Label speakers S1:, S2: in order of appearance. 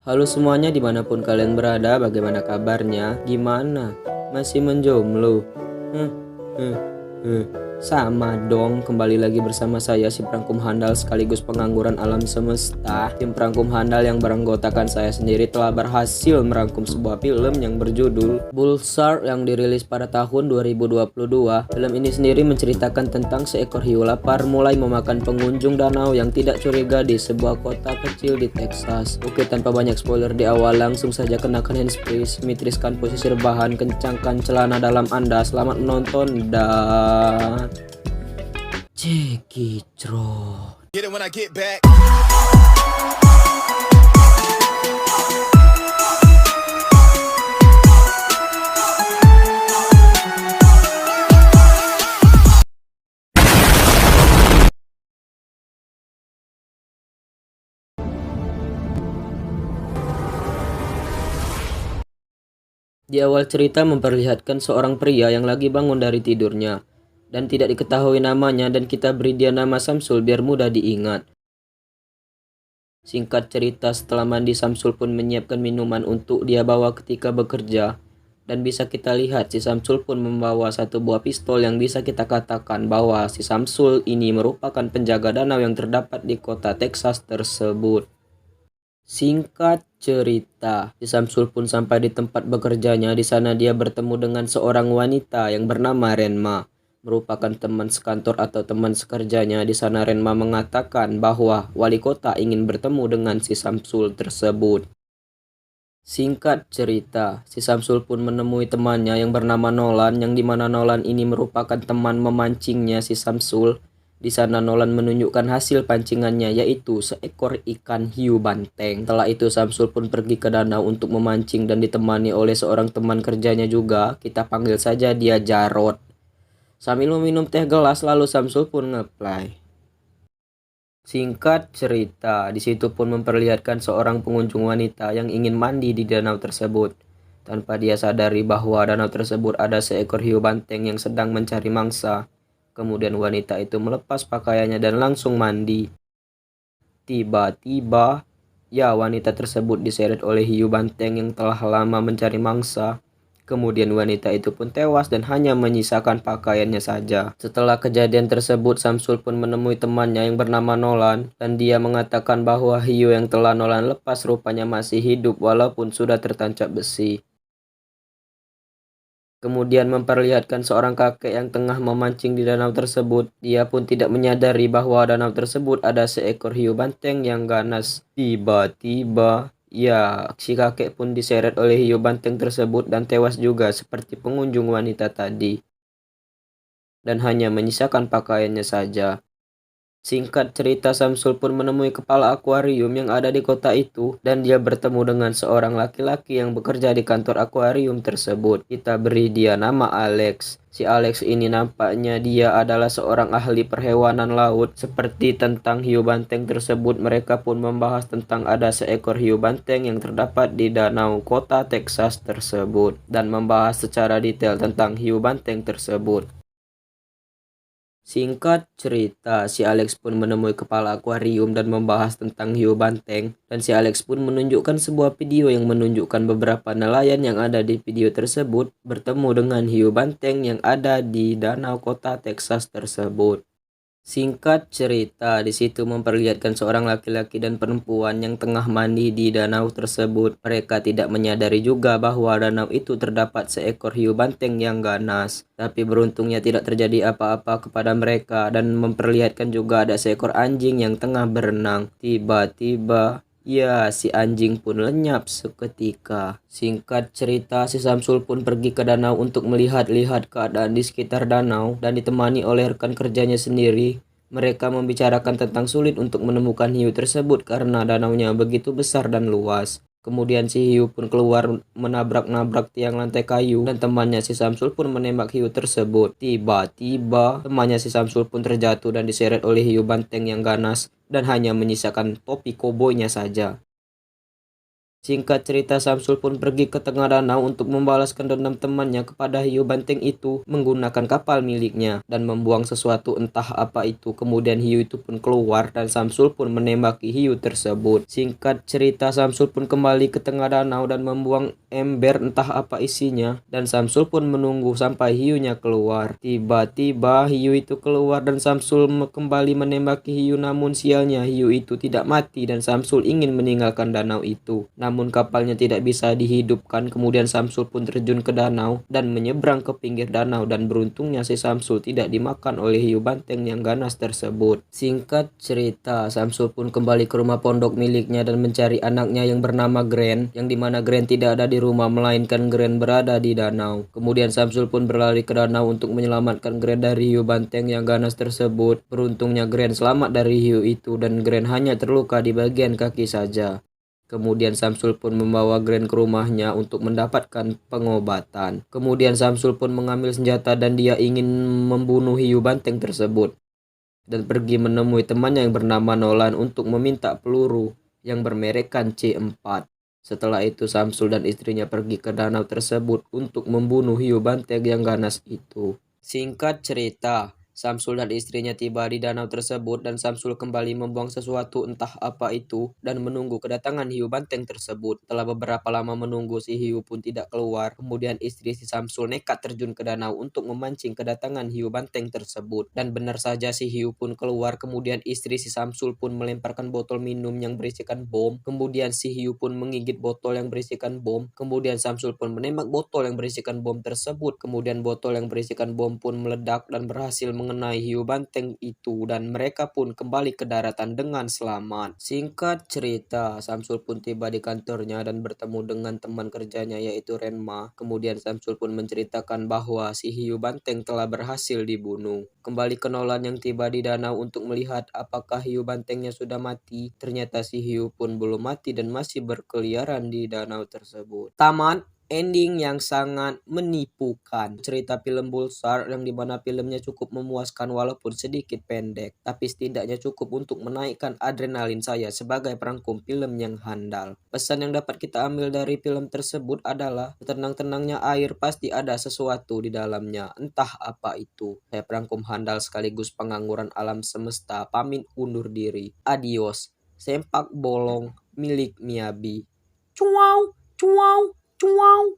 S1: Halo semuanya dimanapun kalian berada, bagaimana kabarnya? Gimana? Masih menjomblo? Heh, heh, heh. Sama dong, kembali lagi bersama saya si perangkum handal sekaligus pengangguran alam semesta. Tim perangkum handal yang beranggotakan saya sendiri telah berhasil merangkum sebuah film yang berjudul Bullshark yang dirilis pada tahun 2022. Film ini sendiri menceritakan tentang seekor hiu lapar mulai memakan pengunjung danau yang tidak curiga di sebuah kota kecil di Texas. Oke, tanpa banyak spoiler di awal, langsung saja kenakan handsfree, mitriskan posisi rebahan, kencangkan celana dalam Anda. Selamat menonton dan cekicrot.
S2: Get it when I get back.
S1: Di awal cerita memperlihatkan seorang pria yang lagi bangun dari tidurnya dan tidak diketahui namanya, dan kita beri dia nama Samsul biar mudah diingat. Singkat cerita, setelah mandi Samsul pun menyiapkan minuman untuk dia bawa ketika bekerja, dan bisa kita lihat si Samsul pun membawa satu buah pistol yang bisa kita katakan bahwa si Samsul ini merupakan penjaga danau yang terdapat di kota Texas tersebut. Singkat cerita, si Samsul pun sampai di tempat bekerjanya. Di sana dia bertemu dengan seorang wanita yang bernama Renma, merupakan teman sekantor atau teman sekerjanya. Di sana Renma mengatakan bahwa wali kota ingin bertemu dengan si Samsul tersebut. Singkat cerita, si Samsul pun menemui temannya yang bernama Nolan, yang dimana Nolan ini merupakan teman memancingnya si Samsul. Di sana Nolan menunjukkan hasil pancingannya, yaitu seekor ikan hiu banteng. Setelah itu Samsul pun pergi ke danau untuk memancing dan ditemani oleh seorang teman kerjanya juga. Kita panggil saja dia Jarot. Sambil meminum teh gelas, lalu Samsul pun ngeplay. Singkat cerita, di situ pun memperlihatkan seorang pengunjung wanita yang ingin mandi di danau tersebut. Tanpa dia sadari bahwa danau tersebut ada seekor hiu banteng yang sedang mencari mangsa. Kemudian wanita itu melepas pakaiannya dan langsung mandi. Tiba-tiba, ya, wanita tersebut diseret oleh hiu banteng yang telah lama mencari mangsa. Kemudian wanita itu pun tewas dan hanya menyisakan pakaiannya saja. Setelah kejadian tersebut, Samsul pun menemui temannya yang bernama Nolan, dan dia mengatakan bahwa hiu yang telah Nolan lepas rupanya masih hidup walaupun sudah tertancap besi. Kemudian memperlihatkan seorang kakek yang tengah memancing di danau tersebut. Dia pun tidak menyadari bahwa danau tersebut ada seekor hiu banteng yang ganas. Tiba-tiba, ya, si kakek pun diseret oleh hiu banteng tersebut dan tewas juga seperti pengunjung wanita tadi. Dan hanya menyisakan pakaiannya saja. Singkat cerita, Samsul pun menemui kepala akuarium yang ada di kota itu, dan dia bertemu dengan seorang laki-laki yang bekerja di kantor akuarium tersebut. Kita beri dia nama Alex. Si Alex ini nampaknya dia adalah seorang ahli perhewanan laut. Seperti tentang hiu banteng tersebut, mereka pun membahas tentang ada seekor hiu banteng yang terdapat di danau kota Texas tersebut, dan membahas secara detail tentang hiu banteng tersebut. Singkat cerita, si Alex pun menemui kepala akuarium dan membahas tentang hiu banteng, dan si Alex pun menunjukkan sebuah video yang menunjukkan beberapa nelayan yang ada di video tersebut bertemu dengan hiu banteng yang ada di danau kota Texas tersebut. Singkat cerita, di situ memperlihatkan seorang laki-laki dan perempuan yang tengah mandi di danau tersebut. Mereka tidak menyadari juga bahwa danau itu terdapat seekor hiu banteng yang ganas. Tapi beruntungnya tidak terjadi apa-apa kepada mereka, dan memperlihatkan juga ada seekor anjing yang tengah berenang. Tiba-tiba, ya, si anjing pun lenyap seketika. Singkat cerita, si Samsul pun pergi ke danau untuk melihat-lihat keadaan di sekitar danau dan ditemani oleh rekan kerjanya sendiri. Mereka membicarakan tentang sulit untuk menemukan hiu tersebut karena danaunya begitu besar dan luas. Kemudian si hiu pun keluar menabrak-nabrak tiang lantai kayu, dan temannya si Samsul pun menembak hiu tersebut. Tiba-tiba, temannya si Samsul pun terjatuh dan diseret oleh hiu banteng yang ganas dan hanya menyisakan topi koboynya saja. Singkat cerita, Samsul pun pergi ke tengah danau untuk membalaskan dendam temannya kepada hiu banteng itu menggunakan kapal miliknya dan membuang sesuatu entah apa itu. Kemudian hiu itu pun keluar dan Samsul pun menembaki hiu tersebut. Singkat cerita, Samsul pun kembali ke tengah danau dan membuang ember entah apa isinya dan Samsul pun menunggu sampai hiunya keluar. Tiba-tiba hiu itu keluar dan Samsul kembali menembaki hiu, namun sialnya hiu itu tidak mati dan Samsul ingin meninggalkan danau itu. Namun kapalnya tidak bisa dihidupkan. Kemudian Samsul pun terjun ke danau dan menyeberang ke pinggir danau dan beruntungnya si Samsul tidak dimakan oleh hiu banteng yang ganas tersebut. Singkat cerita, Samsul pun kembali ke rumah pondok miliknya dan mencari anaknya yang bernama Gren, yang dimana Gren tidak ada di rumah melainkan Gren berada di danau. Kemudian Samsul pun berlari ke danau untuk menyelamatkan Gren dari hiu banteng yang ganas tersebut. Beruntungnya Gren selamat dari hiu itu dan Gren hanya terluka di bagian kaki saja. Kemudian Samsul pun membawa Gren ke rumahnya untuk mendapatkan pengobatan. Kemudian Samsul pun mengambil senjata dan dia ingin membunuh hiu banteng tersebut dan pergi menemui temannya yang bernama Nolan untuk meminta peluru yang bermerekkan C4. Setelah itu Samsul dan istrinya pergi ke danau tersebut untuk membunuh hiu banteng yang ganas itu. Singkat cerita, Samsul dan istrinya tiba di danau tersebut dan Samsul kembali membuang sesuatu entah apa itu dan menunggu kedatangan hiu banteng tersebut. Setelah beberapa lama menunggu, si hiu pun tidak keluar. Kemudian istri si Samsul nekat terjun ke danau untuk memancing kedatangan hiu banteng tersebut. Dan benar saja si hiu pun keluar. Kemudian istri si Samsul pun melemparkan botol minum yang berisikan bom. Kemudian si hiu pun menggigit botol yang berisikan bom. Kemudian Samsul pun menembak botol yang berisikan bom tersebut. Kemudian botol yang berisikan bom pun meledak dan berhasil mengenai hiu banteng itu dan mereka pun kembali ke daratan dengan selamat. Singkat cerita, Samsul pun tiba di kantornya dan bertemu dengan teman kerjanya yaitu Renma. Kemudian Samsul pun menceritakan bahwa si hiu banteng telah berhasil dibunuh. Kembali ke Nolan yang tiba di danau untuk melihat apakah hiu bantengnya sudah mati. Ternyata si hiu pun belum mati dan masih berkeliaran di danau tersebut. Tamat. Ending yang sangat menipukan. Cerita film Bullsar yang dimana filmnya cukup memuaskan walaupun sedikit pendek, tapi setidaknya cukup untuk menaikkan adrenalin saya sebagai perangkum film yang handal. Pesan yang dapat kita ambil dari film tersebut adalah tenang-tenangnya air pasti ada sesuatu di dalamnya, entah apa itu. Saya perangkum handal sekaligus pengangguran alam semesta pamit undur diri. Adios. Sempak bolong milik Miyabi. Cuau, cuau. Cuau.